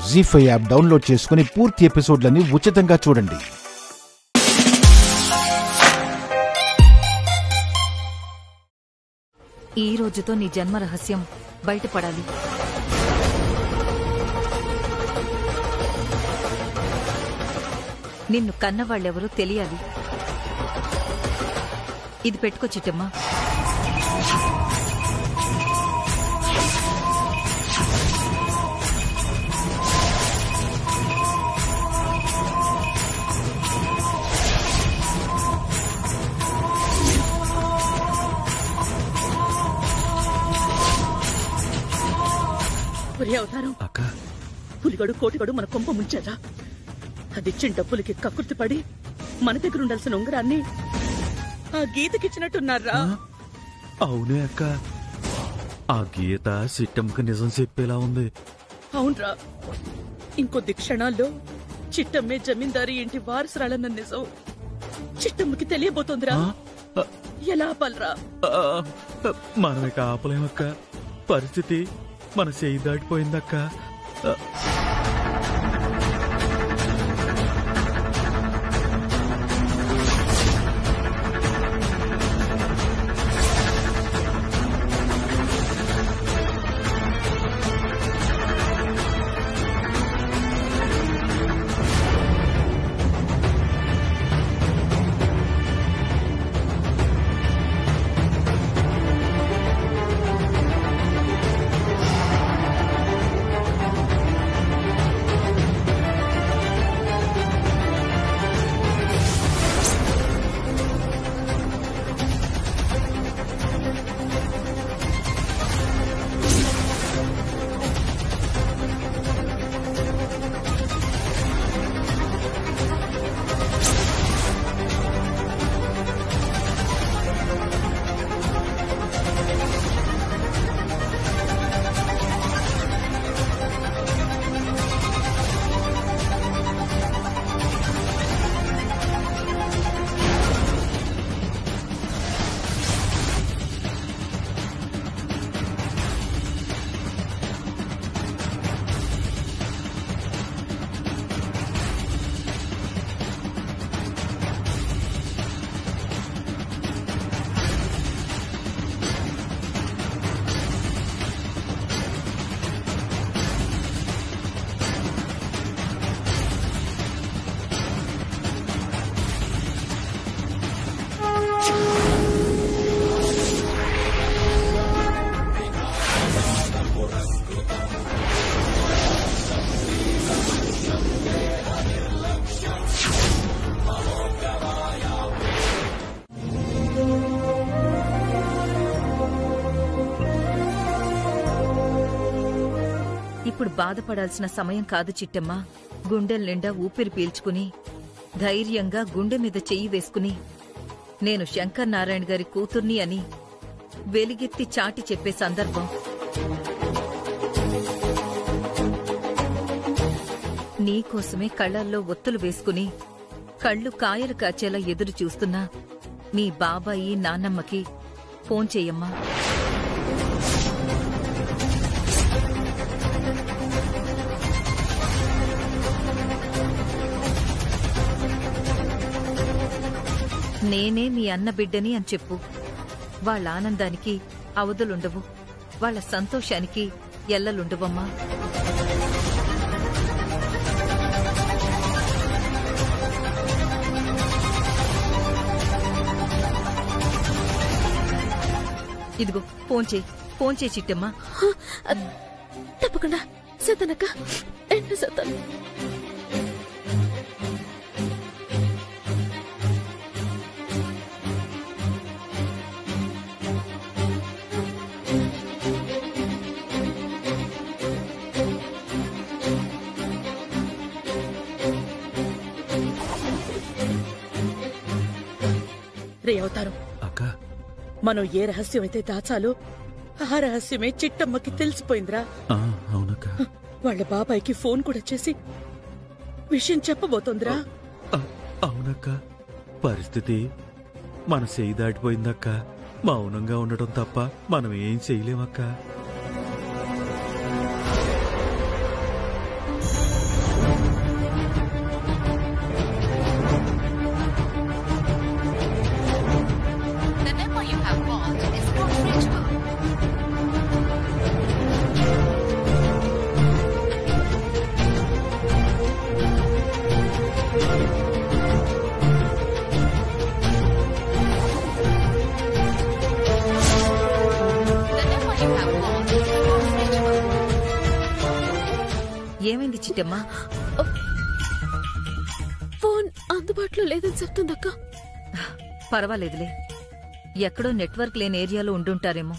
జీ5 app download చేసుకుని పూర్తి ఎపిసోడ్లని ఉచితంగా చూడండి. ఈ రోజుతో నీ జన్మ రహస్యం బయటపడాలి. నిన్ను కన్నవాళ్ళెవరో తెలియాలి. ఇది పెట్టుకో చిట్టమ్మా. అవతారం పులిగడు కోటిగడు మన కొంప ముంచారా? అదిచ్చిన డబ్బులకి కకృతి పడి మన దగ్గర ఉండాల్సిన ఉంగరాన్ని ఆ గీతకిచ్చినట్టున్నారా? అవునే అక్క, ఆ గీత చిట్టమ్మకి నిజం చెప్పేలా ఉంది. అవునరా, ఇంకొద్ది క్షణాల్లో చిట్టమ్మే జమీందారీ ఇంటి వారసురాలన్న నిజం చిట్టమ్మకి తెలియబోతోందిరా. ఎలా ఆపాలరా? మనమే ఆపలేమక్క. పరిస్థితి మన చేయి దాటిపోయిందక్క. ఇప్పుడు బాధపడాల్సిన సమయం కాదు చిట్టమ్మా. గుండెల నిండా ఊపిరి పీల్చుకుని ధైర్యంగా గుండె మీద చెయ్యి వేసుకుని నేను శంకర్ నారాయణ గారి కూతుర్ని అని వెలిగెత్తి చాటి చెప్పే సందర్భం. నీకోసమే కళ్లల్లో ఒత్తులు వేసుకుని కళ్ళు కాయలు కాచేలా ఎదురు చూస్తున్నా మీ బాబాయి నాన్నమ్మకి ఫోన్ చెయ్యమ్మా. నేనే మీ అన్న బిడ్డని అని చెప్పు. వాళ్ళ ఆనందానికి అవధులుండవు, వాళ్ళ సంతోషానికి ఎల్లలుండవమ్మా. ఇదిగో ఫోన్ చేయి చిట్టమ్మా. తప్పకుండా సతనక్క, ఎంత సతన్. రే అవతారం అక్క, మనం ఏ రహస్యం అయితే దాచాలో ఆ రహస్యమే చిట్టమ్మకి తెలిసిపోయిందిరా. అవునక్క. వాళ్ళ బాబాయికి ఫోన్ కూడా చేసి విషయం చెప్పబోతోందిరా. అవునక్క, పరిస్థితి మన చేయి దాటిపోయిందక్క. మౌనంగా ఉండటం తప్ప మనం ఏం చేయలేమక్క. ఏమైంది చిట్టమ్మా? ఫోన్ అందుబాటులో లేదని చెప్తుందక్క. పర్వాలేదులే, ఎక్కడో నెట్వర్క్ లేని ఏరియాలో ఉండుంటారేమో.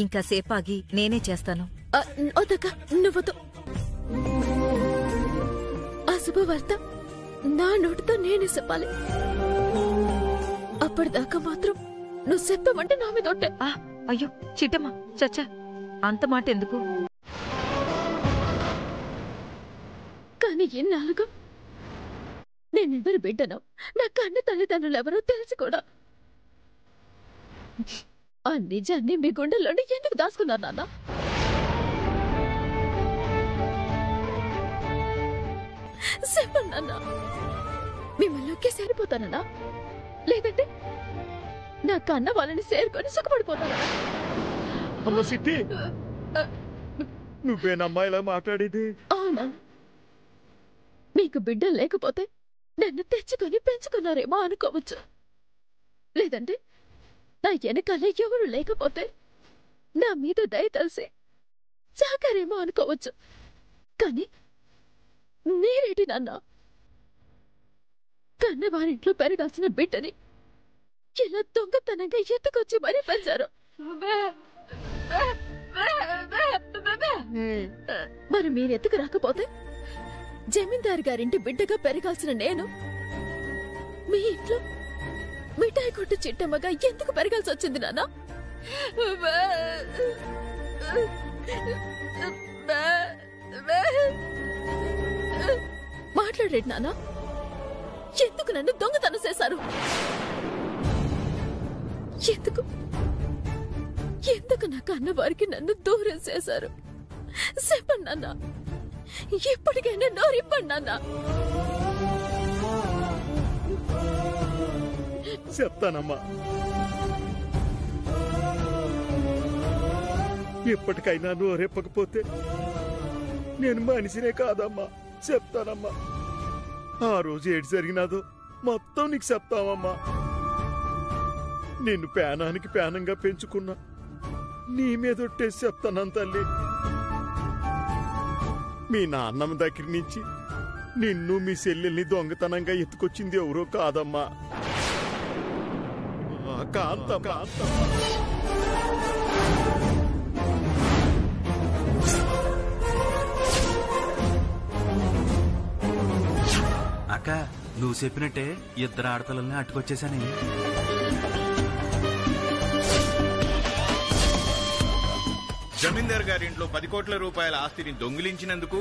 ఇంకా సేపాగి నేనే చేస్తాను. వద్దక్క, నువ్వతో. ఆ శుభవార్త నా నోటితో నేనే చెప్పాలి. అప్పటిదాకా మాత్రం నువ్వు చెప్పమంటే నా మీద ఒట్టే. అయ్యో చిట్టమ్మా, చచ్చా, అంత మాట ఎందుకు? కానీ ఎన్నాళ్ళుగా నేనెవరు బిడ్డనో, నా కన్న తల్లిదండ్రులు ఎవరో తెలిసి కూడా ఆ నిజాన్ని మీ గుండెల్లోనే ఎందుకు దాచుకున్నారు నాన్న? చెప్పండి నాన్న, మిమ్మల్ని ఒకే సరిపోతానన్నా, లేదంటే నా కన్న వాళ్ళని చేరుకొని సుఖపడిపోతానా? అమ్మ సిట్టి, నువ్వేనమ్మా ఇలా మాట్లాడేది? అవునా? మీకు బిడ్డ లేకపోతే నన్ను తెచ్చుకొని పెంచుకున్నారేమో అనుకోవచ్చు, లేదంటే నా వెనకాలే ఎవరు లేకపోతే నా మీద దయ తెలిసి చాకారేమో అనుకోవచ్చు. కానీ మీరేటి నాన్న? కన్నవారింట్లో పెరగాల్సిన బిడ్డని ఇలా దొంగతనంగా ఎత్తుకొచ్చి మరీ పెంచారు. మరి మీరెత్తుకు రాకపోతే జమీందారు గారింటి బిడ్డగా పెరగాల్సిన నేను మీ ఇంట్లో మిఠాయి కొట్టు చిట్టమ్మగా ఎందుకు పెరగాల్సి వచ్చింది నాన్న? మాట్లాడేది నాన్న, ఎందుకు నన్ను దొంగతనం చేశారు? ఎందుకు ఎందుకు నాకు అన్నవారికి నన్ను దూరం చేశారు? చెప్పండి నాన్న, ఇప్పటికైనా నోరిప్పండి నాన్న. చెప్తానమ్మా, ఎప్పటికైనా నువ్వు రేపకపోతే నేను మనిషినే కాదమ్మా. చెప్తానమ్మా, ఆ రోజు ఏడు జరిగినాదో మొత్తం నీకు చెప్తామమ్మా. నిన్ను పేనానికి పేనంగా పెంచుకున్నా, నీ మీద ఒట్టేసి చెప్తాను తల్లి. మీ నాన్నమ్మ దగ్గర నుంచి నిన్ను మీ చెల్లెల్ని దొంగతనంగా ఎత్తుకొచ్చింది ఎవరో కాదమ్మా, కాంతం. అక్క, నువ్వు చెప్పినట్టే ఇద్దరు ఆడపిల్లల్ని అట్టుకొచ్చేసానే. జమీందార్ గారి ఇంట్లో 10 కోట్ల రూపాయల ఆస్తిని దొంగిలించినందుకు,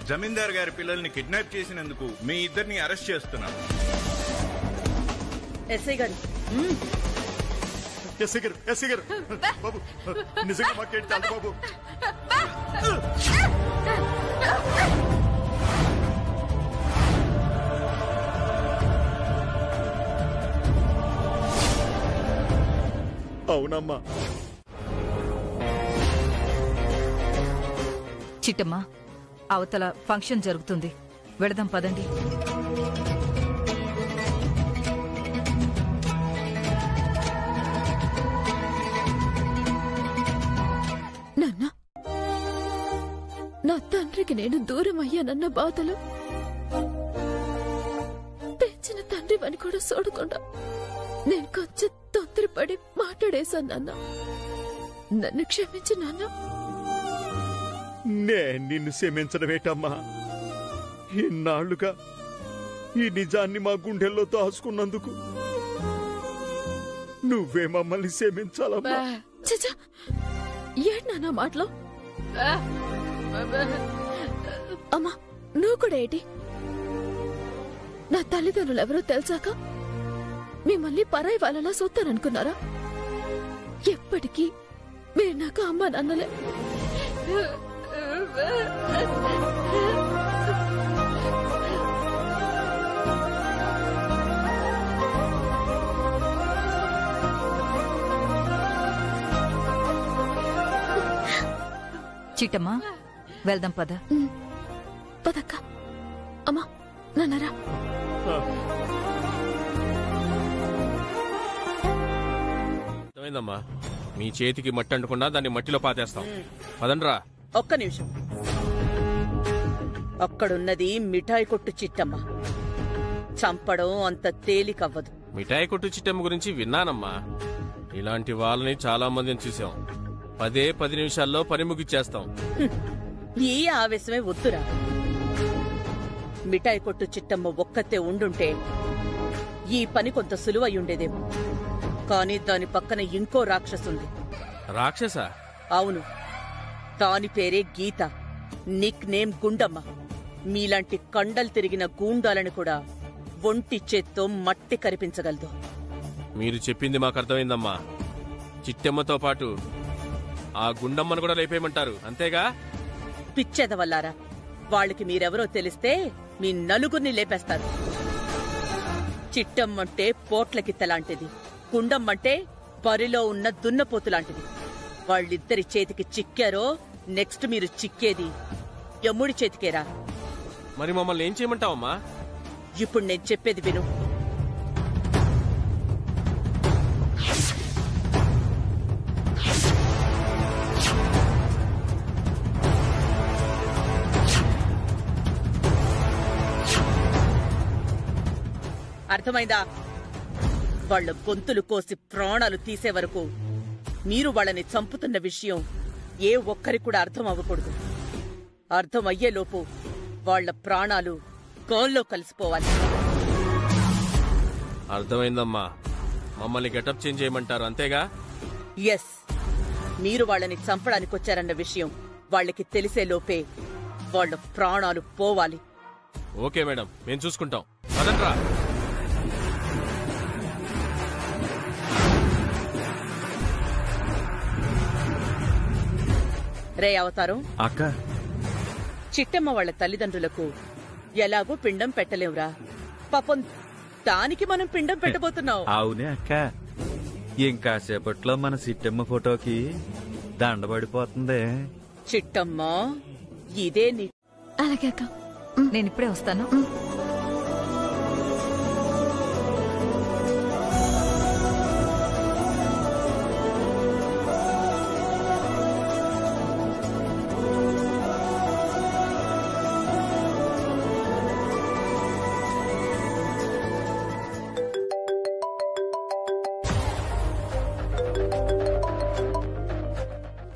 జమీందార్ గారి పిల్లల్ని కిడ్నాప్ చేసినందుకు మీ ఇద్దరిని అరెస్ట్ చేస్తున్నాం. ఎస్ఐ గారు, ఎస్ఐ గారు, బాబు నిజంగా మాకేంటి చాలు బాబు. అవునమ్మా. చిట్టమ్మా, అవతల ఫంక్షన్ జరుగుతుంది, వెళదాం పదండి. నాన్న, నా తండ్రికి నేను దూరం అయ్యానన్న బాధలు పెంచిన తండ్రివని కూడా చూడకుండా నేను కొంచెం తొందరపడి మాట్లాడేశాను నాన్న. నన్ను క్షమించు నాన్న. నేను నిన్ను క్షమించడమేటమ్మా, ఇన్నాళ్లుగా ఈ నిజాన్ని మా గుండెల్లో దాచుకున్నందుకు నువ్వే మమ్మల్ని క్షమించాలమ్మా. చచ్చా, ఏంటి నాన్న మాటలు? అమ్మా, నువ్వు కూడా ఏంటి? నా తల్లిదండ్రులు ఎవరో తెలిసాక మిమ్మల్ని పరాయి వాళ్ళలా చూస్తాననుకున్నారా? ఎప్పటికీ మీరు నాకు అమ్మ నాన్నలే. చిట్టమ్మా, వెళ్దాం పద. పదక్క. అమ్మా, నాన్నరా. అర్థమైందమ్మా, మీ చేతికి మట్టి అంటకుండా దాన్ని మట్టిలో పాతేస్తాం. పదండ్రా. ఒక్క నిమిషం. అక్కడున్నది మిఠాయి కొట్టు చిట్టమ్మ. చంపడం అంత తేలికవ్వదు. మిఠాయి కొట్టు చిట్టమ్మ గురించి విన్నానమ్మా. ఇలాంటి వాళ్ళని చాలా మందిని చూసాం. 10 నిమిషాల్లో పని ముగిచ్చేస్తాం. ఈ ఆవేశమే వద్దురా. మిఠాయి కొట్టు చిట్టమ్మ ఒక్కతే ఉండుంటే ఈ పని కొంత సులువయ్యుండేదేమో. కాని దాని పక్కన ఇంకో రాక్షసుంది. రాక్షసా? అవును, దాని పేరే గీత. Nick name Gundamma. మీలాంటి కండలు తిరిగిన గూండాలని కూడా ఒంటి చేత్తో మట్టి కరిపించగలదు. మీరు చెప్పింది మాకు అర్థమైందమ్మా. చిట్టమ్మతో పాటు ఆ గుండమ్మను కూడా లేపేయమంటారు, అంతేగా? పిచ్చెదవల్లారా, వాళ్ళకి మీరెవరో తెలిస్తే మీ నలుగురిని లేపేస్తారు. చిట్టమ్మంటే పోట్లకిత్తలాంటిది, గుండమ్మంటే బరిలో ఉన్న దున్నపోతులాంటిది. వాళ్ళిద్దరి చేతికి చిక్కారో నెక్స్ట్ మీరు చిక్కేది యముడి చేతికేరా. మరి మమ్మల్ని ఏం చేయమంటావమ్మా? ఇప్పుడు నేను చెప్పేది విను. అర్థమైందా? వాళ్ల గొంతులు కోసి ప్రాణాలు తీసే వరకు మీరు వాళ్ళని చంపుతున్న విషయం ఏ ఒక్కరికి కూడా అర్థం అవ్వకూడదు. అర్థమయ్యేలోపు వాళ్ల ప్రాణాలు గాల్లో కలిసిపోవాలి. అర్థమైందమ్మా. మమ్మల్ని గెటప్ చేంజ్ చేయమంటారు, అంతేగా? ఎస్, మీరు వాళ్ళని చంపడానికొచ్చారన్న విషయం వాళ్ళకి తెలిసేలోపే వాళ్ల ప్రాణాలు పోవాలి. ఓకే మేడం, మేము చూసుకుంటాం. పదండ్రా. రే అవతారం, అక్క, చిట్టమ్మ వాళ్ళ తల్లిదండ్రులకు ఎలాగో పిండం పెట్టలేవురా. పాపం దానికి మనం పిండం పెట్టబోతున్నాం. అవునే అక్క. ఇంకాసేపట్లో మన సిట్టమ్మ ఫోటోకి దండబడిపోతుంది. చిట్టమ్మ, ఇదే నీ. అలాగే అక్క. నేనిప్పుడే వస్తాను.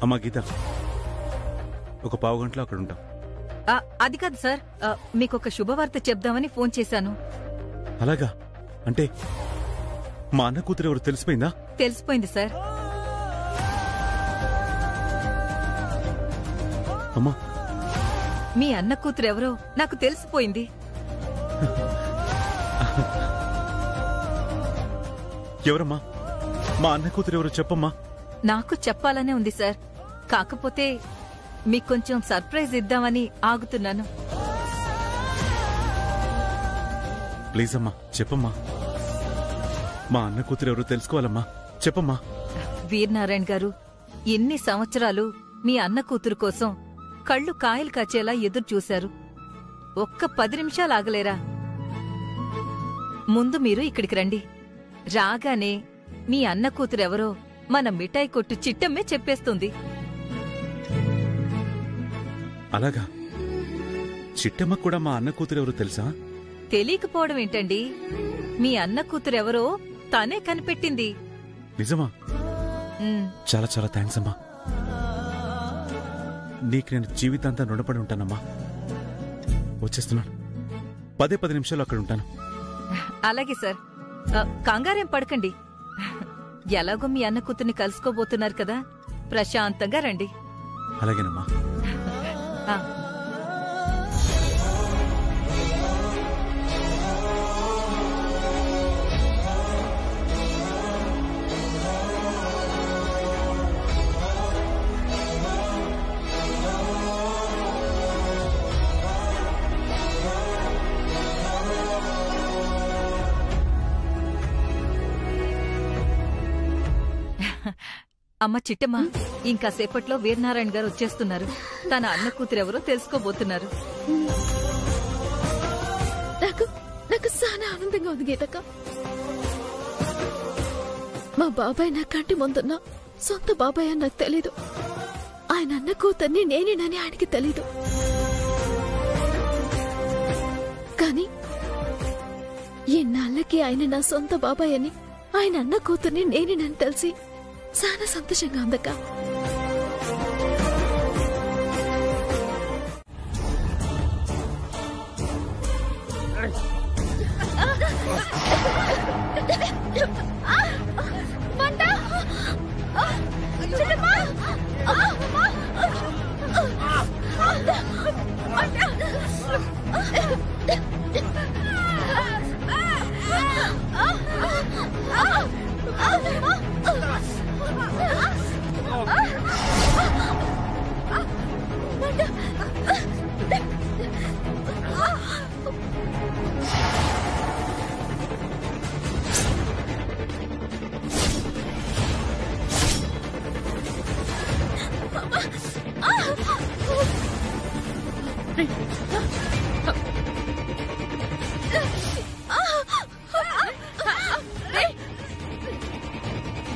అమ్మా గీత, ఒక పావు గంటలో అక్కడ ఉంటాం. అది కాదు సార్, మీకొక శుభవార్త చెప్దామని ఫోన్ చేశాను. అలాగా? అంటే మా అన్న కూతురు ఎవరు తెలిసిపోయిందా? తెలిసిపోయింది సార్. అమ్మా, మీ అన్న కూతురు ఎవరో నాకు తెలిసిపోయింది. ఎవరమ్మా? మా అన్న కూతురు ఎవరు చెప్పమ్మా. నాకు చెప్పాలనే ఉంది సార్, కాకపోతే మీకు కొంచెం సర్ప్రైజ్ ఇద్దామని ఆగుతున్నాను. ప్లీజ్ అమ్మా, చెప్పమ్మా. మా అన్న కూతురు ఎవరు తెలుసుకోవాలమ్మా, చెప్పమ్మా. వీరనారాయణ గారు ఎన్ని సంవత్సరాలు మీ అన్న కూతురు కోసం కళ్ళు కాయలు కాచేలా ఎదురు చూశారు. ఒక్క 10 నిమిషాలు ఆగలేరా? ముందు మీరు ఇక్కడికి రండి. రాగానే మీ అన్న కూతురెవరో మన మిఠాయి కొట్టు చిట్టమ్మే చెప్పేస్తుంది. అలాగా? చిట్టమ్మ కూడా మా అన్న కూతురు ఎవరు తెలుసా? తెలియకపోవడం ఏంటండి, మీ అన్న కూతురెవరో తానే కనిపెట్టింది. నిజమా? ఉమ్, చాలా చాలా థ్యాంక్స్ అమ్మా. నీకు నేను జీవితాంతా రుణపడి ఉంటానమ్మా. వచ్చేస్తున్నాను. 10 నిమిషాలు అక్కడ ఉంటాను. అలాగే సార్. కంగారేం పడకండి. ఎలాగో మీ అన్న కూతుర్ని కలుసుకోబోతున్నారు కదా, ప్రశాంతంగా రండి. అలాగేనమ్మా. ఆ. అమ్మ చిట్టమ్మ, ఇంకాసేపట్లో వీరనారాయణ గారు వచ్చేస్తున్నారు. తన అన్న కూతురెవరో తెలుసుకోబోతున్నారు. నాకు చాలా ఆనందంగా ఉంది గీతక్క. మా బాబాయ్ నా కంటి ముందున్నా సొంత బాబాయ్ అని నాకు తెలీదు. ఆయన అన్న కూతుర్ని నేనేనని ఆయనకి తెలీదు. నిజానికి ఆయన నా సొంత బాబాయ్ అని, ఆయన అన్న కూతుర్ని నేనేనని తెలిసి చాలా సంతోషంగా ఉందక్క.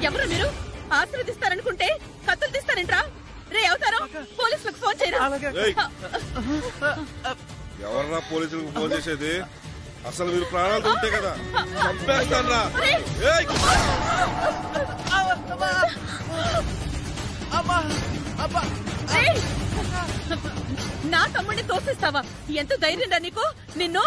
ఎవరు మీరు? ఆశీర్వదిస్తారనుకుంటే కత్తులు తీస్తారంట్రా? రే అవుతారో పోలీసులకు ఫోన్ చేయరా? ఎవర్రా పోలీసులకు ఫోన్ చేసేది? అసలు మీరు ప్రాణాలతో ఉంటే కదా చంపేస్తారా? నా తమ్ముడిని తోసేస్తావా? ఎంత ధైర్యం రా నీకు? నిన్ను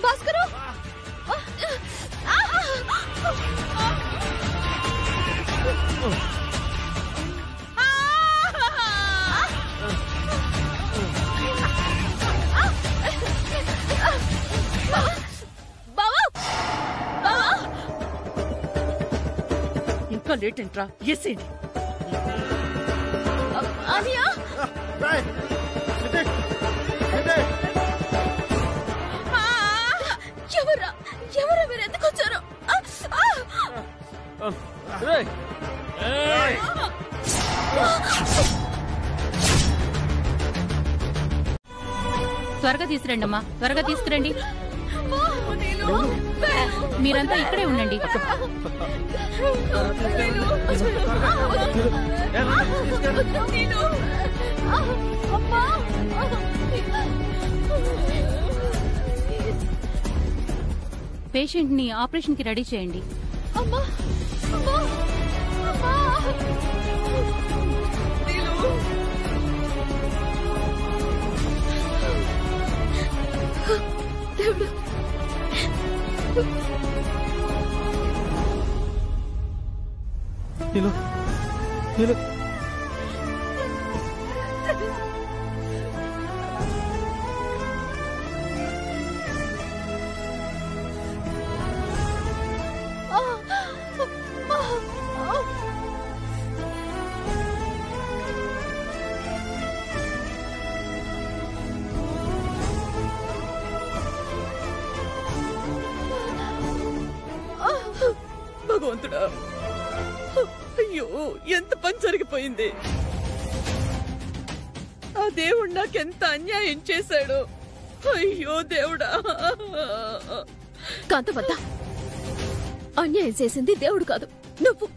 భాస్కరు ఇంకా లేట్ ఏంట్రా? ఎస్సేండి. ఎవరా మీరు? ఎందుకు వచ్చారు? త్వరగా తీసుకురండి అమ్మా, త్వరగా తీసుకురండి. మీరంతా ఇక్కడే ఉండండి. పేషెంట్ ని ఆపరేషన్ కి రెడీ చేయండి. భగవంతుడా, అయ్యో ఎంత పని జరిగిపోయింది. ఆ దేవుడు నాకెంత అన్యాయం చేశాడు. అయ్యో దేవుడా. కాంతవద్ద, అన్యాయం చేసింది దేవుడు కాదు, నువ్వు.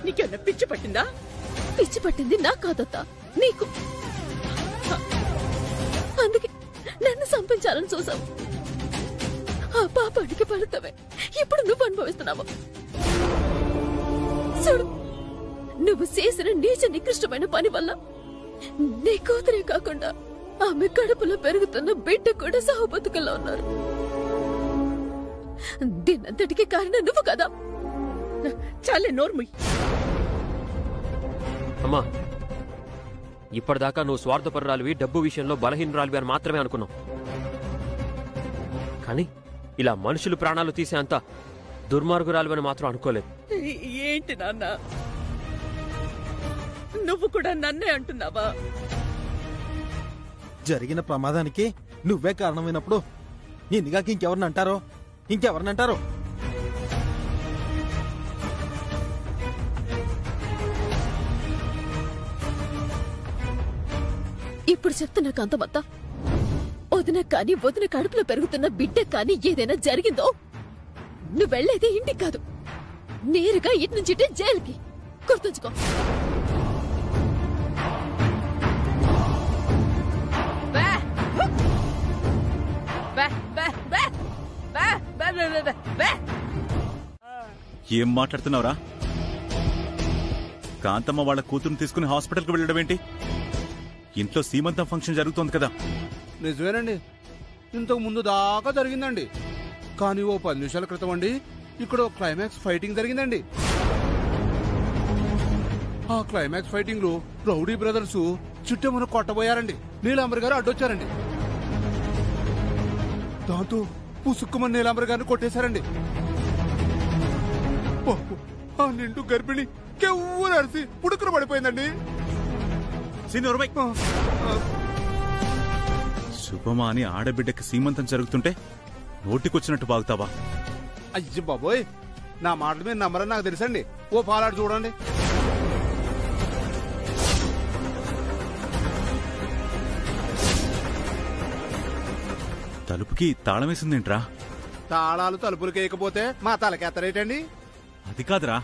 నీకేమన్నా పిచ్చి పట్టిందా? పిచ్చి పట్టింది నాకు కాదత్తా, నీకు. అందుకే నన్ను సంపించాలని చూసావు. ఆ పాపానికి ఫలితమే ఇప్పుడు నువ్వు అనుభవిస్తున్నావు. చూడు, నువ్వు చేసిన నీచ నికృష్టమైన పని వల్ల నీ కూతురే కాకుండా ఆమె కడుపులో పెరుగుతున్న బిడ్డ కూడా సహబతుకల్లో ఉన్నారు. దీనంతటికి కారణం నువ్వు కదా. చాలే నోర్ముయ్. అమ్మా, ఇప్పటిదాకా నువ్వు స్వార్థపరురాలివి, డబ్బు విషయంలో బలహీనరాలివి అని మాత్రమే అనుకున్నావు. కానీ ఇలా మనుషులు ప్రాణాలు తీసే అంత దుర్మార్గురాలివని మాత్రం అనుకోలేదు. ఏంటి నాన్న, నువ్వు కూడా నన్నే అంటున్నావా? జరిగిన ప్రమాదానికి నువ్వే కారణమైనప్పుడు నిన్నగాకి ఇంకెవరిని అంటారో? ఇంకెవరినంటారు? ఇప్పుడు చెప్తున్నా కాంతమత్త, వదిన కాని వదిన కడుపులో పెరుగుతున్న బిడ్డ కాని ఏదైనా జరిగిందో నువ్వు వెళ్లేది ఇంటికి కాదు, నేరుగా ఇటు నుంచి ఇటే జైలుకి. గుర్తుంచుకో. ఏం మాట్లాడుతున్నావురా? కాంతమ్మ వాళ్ళ కూతురుని తీసుకుని హాస్పిటల్కి వెళ్ళడం ఏంటి? ఇంట్లో సీమంతం ఫంక్షన్ జరుగుతోంది కదా. నిజమేనండి, ఇంతకు ముందు దాకా జరిగిందండి. కానీ ఓ 10 నిమిషాల క్రితం అండి ఇక్కడ క్లైమాక్స్ ఫైటింగ్ జరిగిందండి. ఆ క్లైమాక్స్ ఫైటింగ్ లో రౌడీ బ్రదర్స్ చిట్టెమ్మను కొట్టబోయారండి. నీలాంబర్ గారు అడ్డొచ్చారండి. దాంతో పుసుక్కుమని నీలాంబర్ గారిని కొట్టేశారండి. ఆ నిండు గర్భిణి కెవ్వు నడిసి పుడుకున పడిపోయిందండి. శుభమా అని ఆడబిడ్డకి సీమంతం జరుగుతుంటే నోటికొచ్చినట్టు బాగుతావా? అయ్యి బాబోయ్, నా మాటలు మీరు నమ్మరని నాకు తెలుసండి. ఓ పాలాడు చూడండి. తలుపుకి తాళం వేసిందేంట్రా? తాళాలు తలుపులు కేయకపోతే మా తలకెత్తరేటండి? అది కాదురా,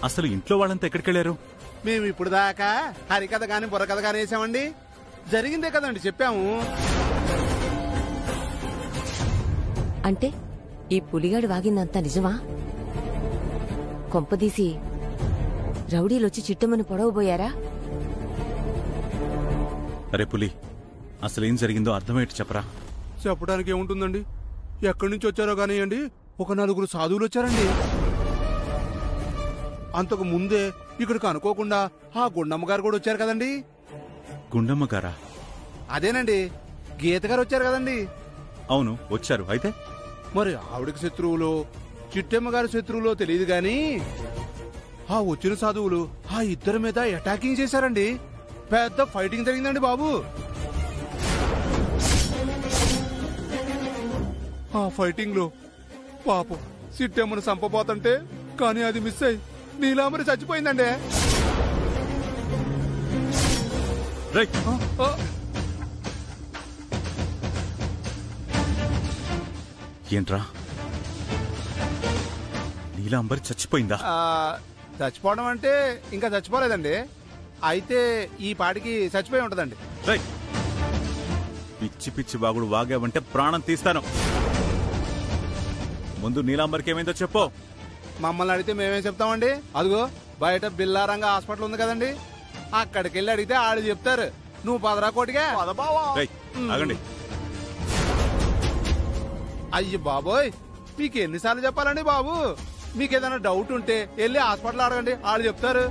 అసలు ఇంట్లో వాళ్ళంతా ఎక్కడికెళ్లారు? మేము ఇప్పుడు దాకా హరికథ గాని బుర్రకథ గాని వేసామండి. జరిగిందే కదండి చెప్పాము. అంటే ఈ పులిగాడు వాగిందంతా నిజమా? కొంపదీసి రౌడీలొచ్చి చిట్టమ్మను పొడవబోయారా? అరే పులి, అసలేం జరిగిందో అర్థమయ్యేట్టు చెప్పరా. చెప్పడానికి ఏముంటుందండి, ఎక్కడి నుంచి వచ్చారో కానివ్వండి, ఒక 4 సాధువులు వచ్చారండి. అంతకు ముందే ఇక్కడికి అనుకోకుండా ఆ గుండమ్మ గారు కూడా వచ్చారు కదండి. గుండమ్మ గారా? అదేనండి, గీత గారు వచ్చారు కదండి. అవును వచ్చారు. అయితే మరి ఆవిడకి శత్రువులో చిట్టమ్మ గారి శత్రువులో తెలియదు గాని ఆ వచ్చిన సాధువులు ఆ ఇద్దరి మీద అటాకింగ్ చేశారండి. పెద్ద ఫైటింగ్ జరిగిందండి బాబు. ఆ ఫైటింగ్ లో పాపం చిట్టమ్మను చంపబోతుంటే కానీ అది మిస్ అయి నీలాంబరి చచ్చిపోయిందండి. ఏంట్రా, నీలాంబరి చచ్చిపోయిందా? చచ్చిపోవడం అంటే ఇంకా చచ్చిపోలేదండి. అయితే ఈ పాటికి చచ్చిపోయి ఉంటదండి. పిచ్చి పిచ్చి బాగుడు వాగావంటే ప్రాణం తీస్తాను. ముందు నీలాంబరికి ఏమైందో చెప్పు. మమ్మల్ని అడిగితే మేమేం చెప్తామండి? అదిగో బయట బిల్లారంగా హాస్పిటల్ ఉంది కదండి, అక్కడికి వెళ్ళి అడిగితే ఆడు చెప్తారు. నువ్వు పదరా కోటిగా. ఆగండి. అయ్యి బాబోయ్, మీకు ఎన్నిసార్లు చెప్పాలండి బాబు? మీకు ఏదైనా డౌట్ ఉంటే వెళ్ళి హాస్పిటల్ అడగండి, ఆడు చెప్తారు.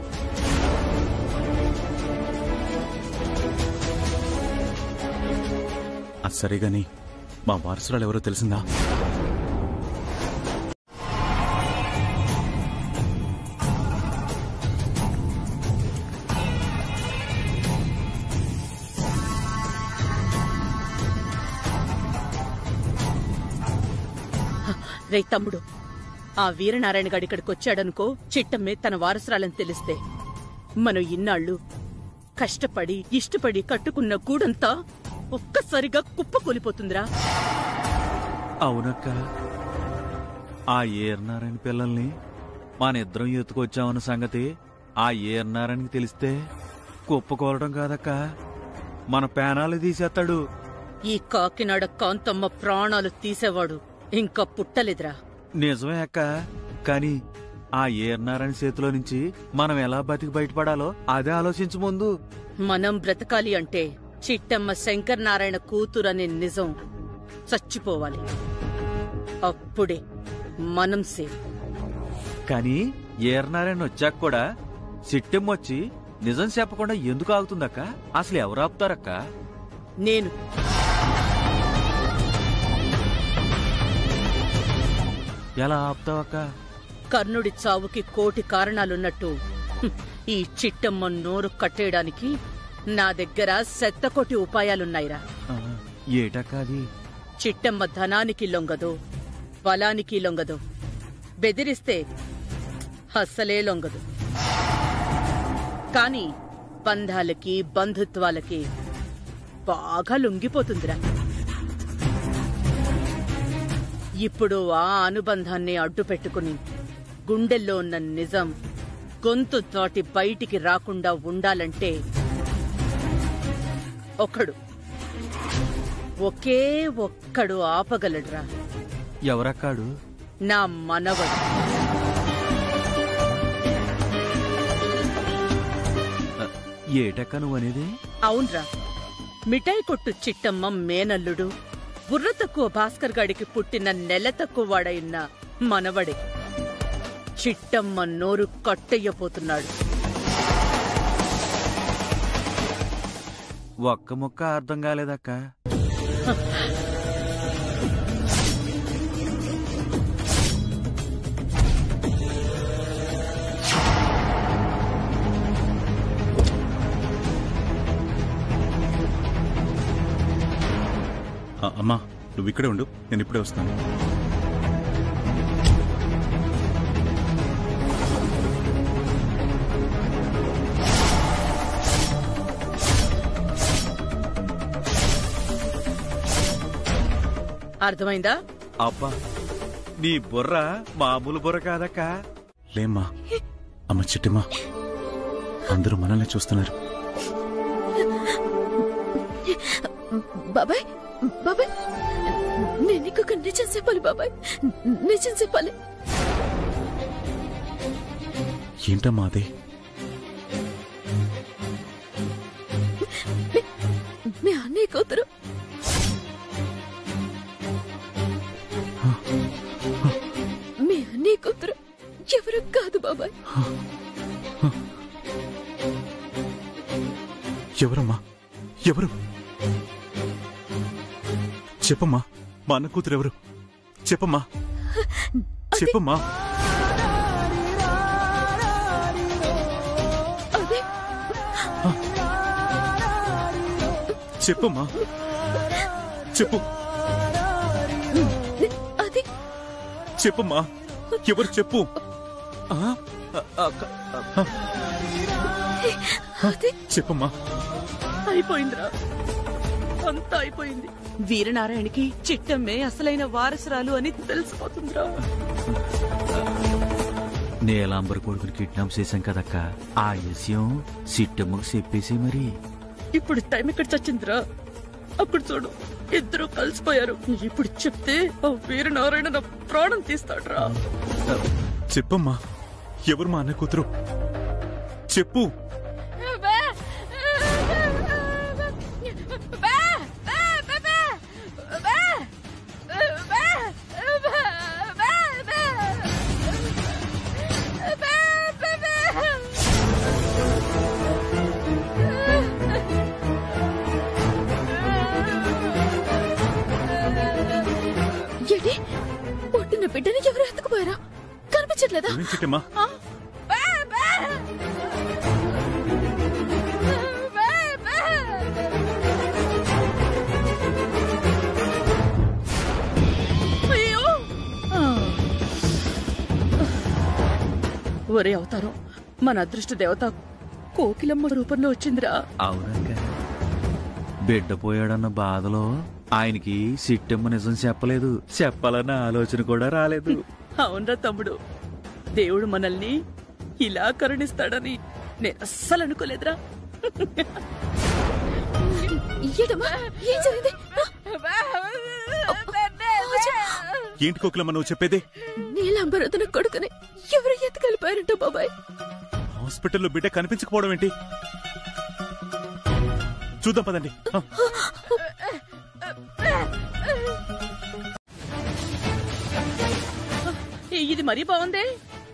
అది సరేగాని మా వారసురాలు ఎవరో తెలిసిందా? రే తమ్ముడు, ఆ వీరనారాయణ గారి ఇక్కడికి వచ్చాడనుకో, చిట్టమ్మే తన వారసురాలని తెలిస్తే మనం ఇన్నాళ్లు కష్టపడి ఇష్టపడి కట్టుకున్న గూడంతా ఒక్కసారిగా కుప్పకూలిపోతుందిరా. అవునక్క, ఆ ఏర్నారాయణ పిల్లల్ని మనిద్దరం ఎత్తుకొచ్చామన్న సంగతి ఆ ఏర్నారాయణకి తెలిస్తే కుప్పకూలడం కాదక్క, మన పేనాలు తీసేస్తాడు. ఈ కాకినాడ కాంతమ్మ ప్రాణాలు తీసేవాడు ఇంకా పుట్టలేదురా. నిజమే అక్క, కాని ఆ ఏర్నారాయణ చేతిలో నుంచి మనం ఎలా బతికి బయటపడాలో అదే ఆలోచించు ముందు. మనం బ్రతకాలి అంటే చిట్టమ్మ శంకర్ నారాయణ కూతురనే నిజం చచ్చిపోవాలి. అప్పుడే మనం సేవ్. కాని ఏర్నారాయణ వచ్చాక కూడా చిట్టెమ్మ వచ్చి నిజం చెప్పకుండా ఎందుకు ఆగుతుందక్క? అసలు ఎవరు ఆపుతారక్క? నేను. ఎలా ఆపుతావక్క? కర్ణుడి చావుకి 1,000,000 కారణాలున్నట్టు ఈ చిట్టమ్మ నోరు కట్టేయడానికి నా దగ్గర 1,000,000 ఉపాయాలున్నాయిరా. ఏటక్క అది? చిట్టమ్మ ధనానికి లొంగదు, బలానికి లొంగదు, బెదిరిస్తే అస్సలే లొంగదు. కాని బంధాలకి బంధుత్వాలకి బాగా లొంగిపోతుందిరా. ఇప్పుడు ఆ అనుబంధాన్ని అడ్డు పెట్టుకుని గుండెల్లో ఉన్న నిజం గొంతు తోటి బయటికి రాకుండా ఉండాలంటే ఒకే ఒక్కడు ఆపగలడురా. ఎవరక్కాడు? నా మనవడు. ఏటక్క నువ్వనేది? అవునరా, మిఠాయి కొట్టు చిట్టమ్మ మేనల్లుడు, బుర్ర తక్కువ భాస్కర్ గాడికి పుట్టిన నెల తక్కువ వాడైన మనవడే చిట్టమ్మ నోరు కట్టయ్యపోతున్నాడు. ఒక్క ముక్క అర్థం కాలేదక్క. అమ్మా నువ్వు ఇక్కడే ఉండు, నేను ఇప్పుడే వస్తాను. అర్థమైందా? అబ్బా, నీ బుర్ర మామూలు బుర్ర కాదక్క. లేమ్మా, అమ్మ చిట్టమ్మా, అందరూ మనల్ని చూస్తున్నారు. బాబాయ్ బాబాయ్, నేను ఇంకొక నిజం చెప్పాలి బాబాయ్, నిజం చెప్పాలి. ఏంటమ్మా అదే? మీ అన్నయ్య కూతురు మీ అన్నయ్య కూతురు ఎవరు కాదు బాబాయ్. ఎవరమ్మా? ఎవరు? చెప్పమ్మా, మా అన్న కూతురు ఎవరు? చెప్పమ్మా, చెప్పమ్మా. చెప్పమ్మా, చెప్పు. అది చెప్పమ్మా, ఎవరు? చెప్పు. చెప్పమ్మా. అయిపోయిందిరా, అంతా అయిపోయింది. వీరనారాయణకి చిట్టమ్మే అసలైన వారసురాలు అని తెలిసిపోతుందిరా. నీలాంబర్ కొడుకుని కిడ్నాప్ చేశాం కదక్క, ఆ విషయం సిట్టమ్మకు చెప్పేసి మరి. ఇప్పుడు టైం ఎక్కడ చచ్చిందిరా? అప్పుడు చూడు, ఇద్దరు కలిసిపోయారు. ఇప్పుడు చెప్తే ఆ వీరనారాయణ నా ప్రాణం తీస్తాడ్రా. చెప్పమ్మా, ఎవరు మా అన్న కూతురు? చెప్పు. ఏంటి, పుట్టిన బిడ్డని ఎవరు ఎత్తుకుపోయారా? కనిపించట్లేదా? చిట్టమ్మా, ఒరే అవతారం, మన అదృష్ట దేవత కోకిలమ్మ రూపంలో వచ్చిందిరా. అవునక్క, బిడ్డ పోయాడన్న బాధలో ఆయనకి సిట్టమ్మ నిజం చెప్పలేదు, చెప్పాలన్న ఆలోచన కూడా రాలేదు. అవునరా తమ్ముడు, దేవుడు మనల్ని ఇలా కరుణిస్తాడని నేను అస్సలు అనుకోలేదురా. ఏంటి కోకిలమ్మ నువ్వు చెప్పేది? నీలాంబరదన కొడుకుని ఎవరు ఎత్తుకెళ్ళిపోయారంట బాబాయ్. హాస్పిటల్లో బిడ్డ కనిపించకపోవడం ఏంటి? చూద్దాం పదండి. ఇది మరీ బాగుందే.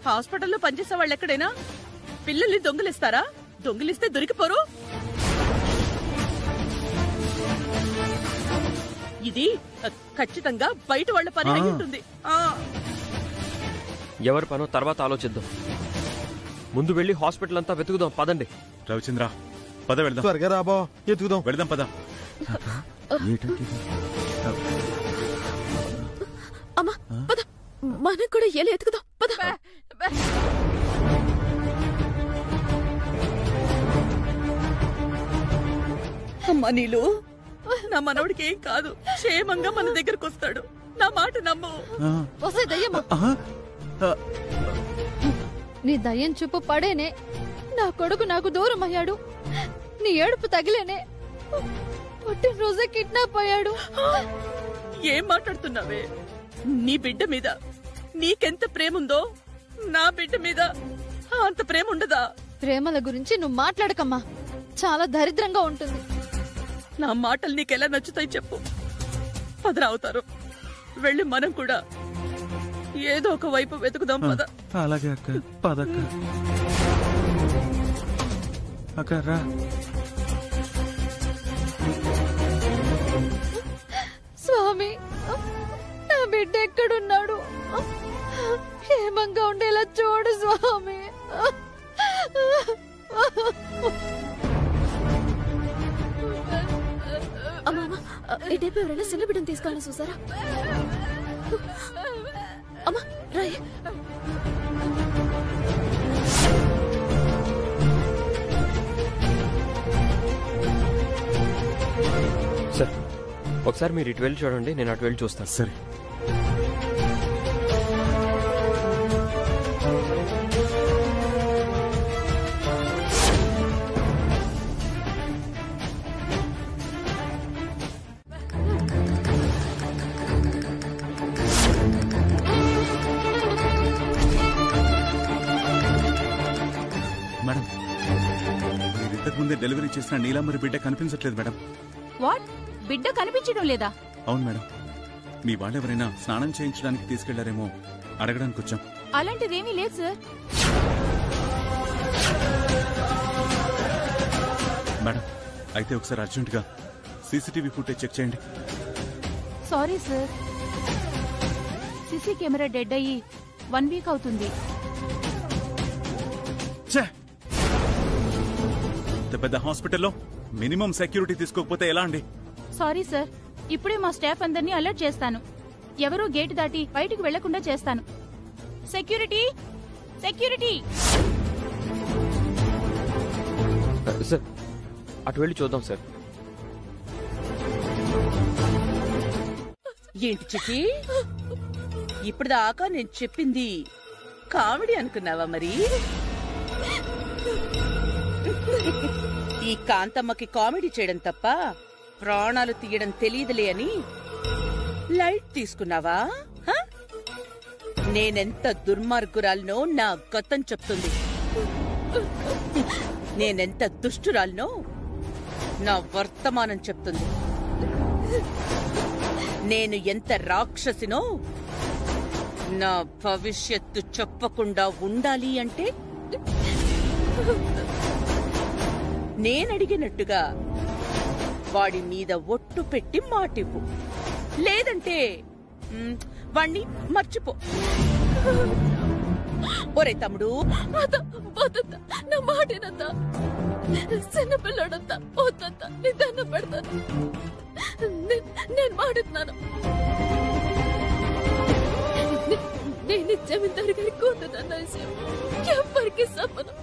హాస్పిటల్లో పనిచేసే వాళ్ళు ఎక్కడైనా పిల్లల్ని దొంగిలిస్తారా? దొంగిలిస్తే దొరికిపోరు. ఇది ఖచ్చితంగా బయట వాళ్ల పని అయి ఉంటుంది. ఎవరి పనో తర్వాత ఆలోచిద్దాం. ముందు వెళ్లి హాస్పిటల్ అంతా వెతుకుదాం. పదండి. రవిచంద్ర, పద వెళ్దాం. త్వరగా రాబో, ఎత్తుకుదాం. వెళ్దాం పద. అమ్మా పద. మనం కూడా ఏలు ఎతుకుదాం పద. అమ్మా నీలు, నా మనవడికి ఏం కాదు, క్షేమంగా మన దగ్గరకు వస్తాడు. నా మాట నమ్ము. వసే దయ్యమ్మ, నీ దయ్యం చూపు పడేనే నా కొడుకు నాకు దూరం అయ్యాడు. నీ ఏడుపు తగిలేనే పుట్టినరోజే కిడ్నాప్ అయ్యాడు. ఏం మాట్లాడుతున్నావే? నీ బిడ్డ మీద నీకెంత ప్రేముందో నా బిడ్డ మీద అంత ప్రేమ ఉండదా? ప్రేమల గురించి నువ్వు మాట్లాడకమ్మా, చాలా దరిద్రంగా ఉంటుంది. నా మాటలు నీకెలా నచ్చుతాయి చెప్పు. పదరావుతారు, వెళ్ళి మనం కూడా ఏదో ఒక వైపు వెతుకుదాం. పద. అలాగే అక్క, పదక్క. అక్క రా. స్వామి, నా బిడ్డ ఎక్కడున్నాడు? క్షేమంగా ఉండేలా చూడు స్వామి. అమ్మా, ఇటైపు ఎవరైనా చిన్న బిడ్డను తీసుకోవాలని చూసారా? అమ్మా రాయ్. సార్, ఒకసారి మీరు ఇటు వెళ్ళి చూడండి, నేను అటు వెళ్ళి చూస్తాను. సరే. మేడం, మీరు ఇంతకు ముందే డెలివరీ చేసిన నీలాంబరి బిడ్డ కనిపించట్లేదు మేడం. వాట్? బిడ్డ కనిపించడం లేదా? అవును మేడం, మీ వాళ్ళెవరైనా స్నానం చేయించడానికి తీసుకెళ్లారేమో అడగడానికి వచ్చాం. అలాంటిదేమీ లేదు సార్. మేడం, అయితే ఒకసారి అర్జెంటుగా సీసీటీవీ ఫుటేజ్ చెక్ చేయండి. Sorry sir, CC camera dead అయ్యి 1 వీక్ అవుతుంది. పెద్ద హాస్పిటల్లో మినిమం సెక్యూరిటీ తీసుకోకపోతే ఎలా అండి? సారీ సార్, ఇప్పుడే మా స్టాఫ్ అందరినీ అలర్ట్ చేస్తాను. ఎవరూ గేటు దాటి బయటికి వెళ్లకుండా చేస్తాను. Security, security. సార్, అటు వెళ్ళి చూద్దాం సార్. ఏంటి చిట్టి, ఇప్పుడు దాకా నేను చెప్పింది కామెడీ అనుకున్నావా? మరి ఈ కాంతమ్మకి కామెడీ చేయడం తప్ప ప్రాణాలు తీయడం తెలియదులే అని లైట్ తీసుకున్నావా? నేనెంత దుర్మార్గురాలనో నా గతం చెప్తుంది. నేనెంత దుష్టురాలనో నా వర్తమానం చెప్తుంది. నేను ఎంత రాక్షసినో నా భవిష్యత్తు చెప్పకుండా ఉండాలి అంటే నేనడిగినట్టుగా వాడి మీద ఒట్టు పెట్టి మాటివ్వు, లేదంటే వాణ్ణి మర్చిపో. ఒరే తమ్ముడు, నా మాటేనంతా చిన్నపిల్లడంతా వద్దంతా నీ దండం పెడతాను. నేను మాడుతున్నాను. నేను జమీందారు గారి కూతురన్న విషయం ఎవరికి చెప్పను.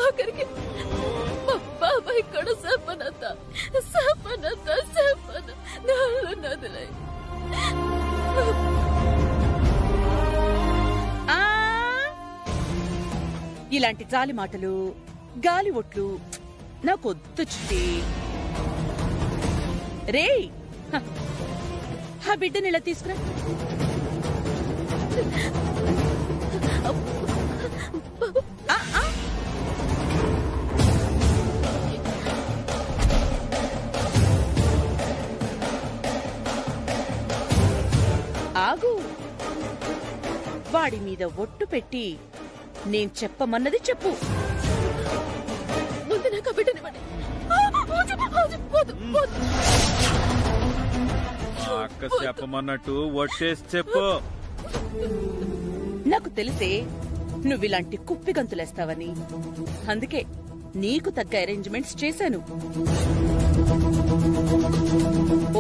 ఆఖరికి మా బాబాయ్ కూడా చెప్పనంత చెప్పను. నాలో నదులై ఇలాంటి జాలి మాటలు, గాలి ఒట్లు నాకొద్దు చిట్టి. రే, ఆ బిడ్డని ఇలా తీసుకురా. ఆగు, వాడి మీద ఒట్టు పెట్టి నేను చెప్పమన్నది చెప్పు. ముందు నాకు బిడ్డనివ్వండి. అక్క చెప్పమన్నట్టు ఒట్టేసి చెప్పు. నాకు తెలిసే నువ్విలాంటి కుప్పి గంతులేస్తావని, అందుకే నీకు తగ్గ అరేంజ్మెంట్స్ చేశాను.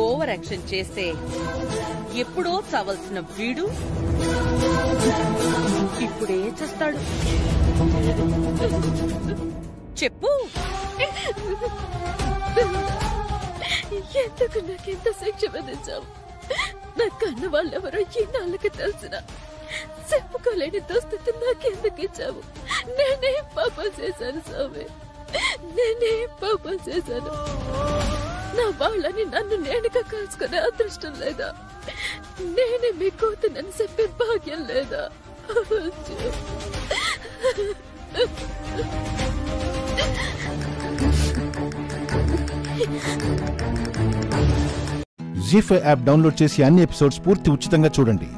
ఓవర్ ఓవర్ యాక్షన్ చేస్తే ఎప్పుడో చావాల్సిన వీడు ఇప్పుడే చేస్తాడు. చెప్పు. ఎందుకు నాకెంత శిక్ష విధించావు? నా కన్న వాళ్ళెవరో ఈనాళ్ళకి తెలిసిన చెప్పుకోలేని దుస్థితి నాకెందుకు ఇచ్చావు? నేనేం పాపం చేశాను స్వామి? నేనేం పాపం చేశాను? నా వాళ్ళని నన్ను నేనుగా కలుసుకునే అదృష్టం లేదా? నేనే మీ కూతునని చెప్పే భాగ్యం లేదా? జీ5 యాప్ డౌన్లోడ్ చేసి అన్ని ఎపిసోడ్స్ పూర్తి ఉచితంగా చూడండి.